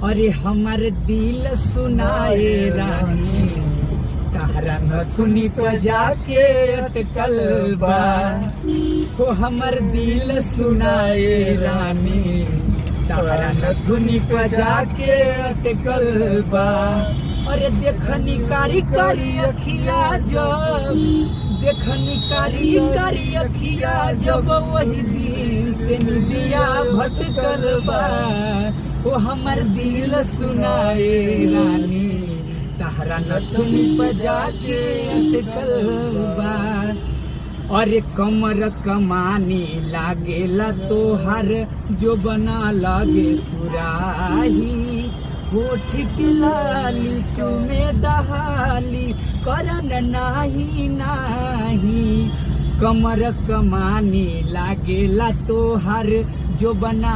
अरे हमर दिल सुनाए रानी तहरा नथुनी पे जाके अटकल बा। हो हमर दिल सुनाए रानी तहरा नथुनी पे जाके अटकल बा। अरे देखनी कारी कारी अखिया जब देखनी कारी कारी अखिया जब वही दिन से निदिया भटकल बा। वो हमर दिल सुनाए रानी तहरा नथुनी पे जाके अटकल बा। अरे कमर कमानी लागेला तोहर जो बना लागे सुराही। होठ की लाली चुमे दहाली करन नाही नाही। कमर कमानी लागेला तोहर जो बना